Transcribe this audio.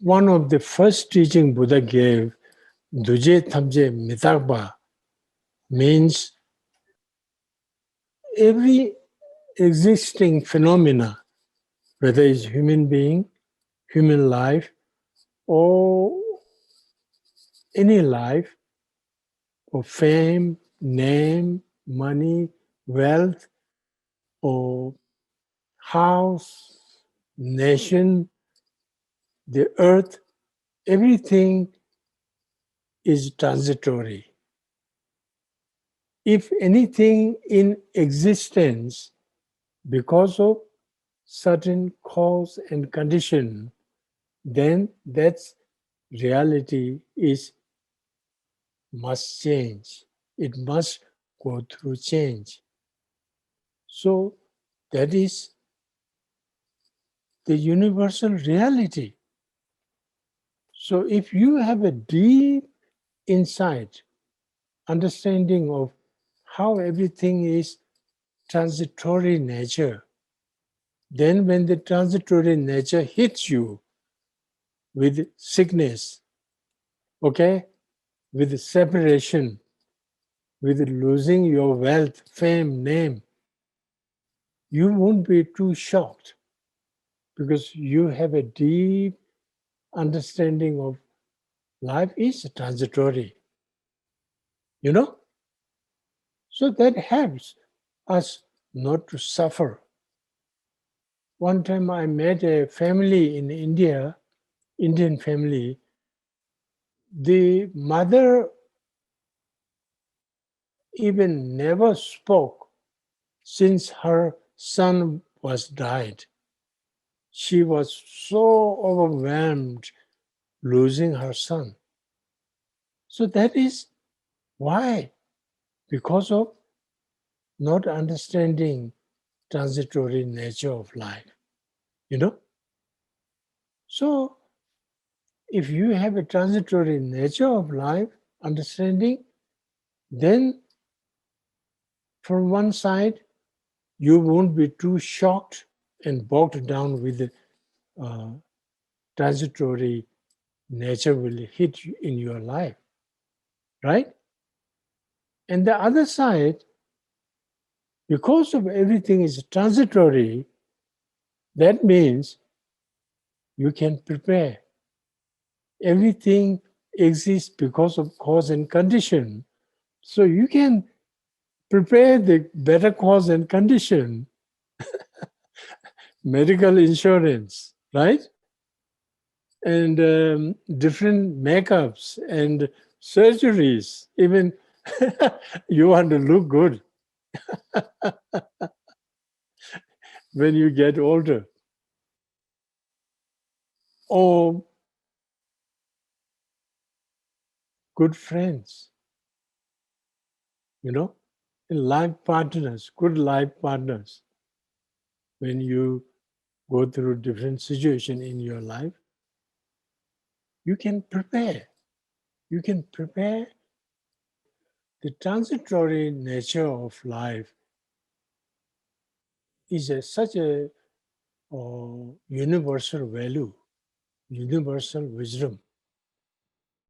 One of the first teaching Buddha gave, Duje Thamje Mitagba, means every existing phenomena, whether it's human being, human life, or any life, or fame, name, money, wealth, or house, nation, the earth, everything is transitory. If anything in existence, because of certain cause and condition, then that's reality is must change. It must go through change. So that is the universal reality. So if you have a deep insight, understanding of how everything is transitory nature, then when the transitory nature hits you with sickness, okay, with separation, with losing your wealth, fame, name, you won't be too shocked because you have a deep understanding of life is transitory. You know? So that helps us not to suffer. One time I met a family in India, Indian family. The mother even never spoke since her son was died. She was so overwhelmed losing her son. So that is why, because of not understanding transitory nature of life, you know. So if you have a transitory nature of life understanding, then from one side you won't be too shocked and bogged down with the transitory nature will hit you in your life, right? And the other side, because of everything is transitory, that means you can prepare. Everything exists because of cause and condition. So you can prepare the better cause and condition, medical insurance, right? And different makeups and surgeries. Even you want to look good when you get older. Or good friends, you know, life partners, good life partners. When you go through different situations in your life, you can prepare. You can prepare. The transitory nature of life is such a universal value, universal wisdom.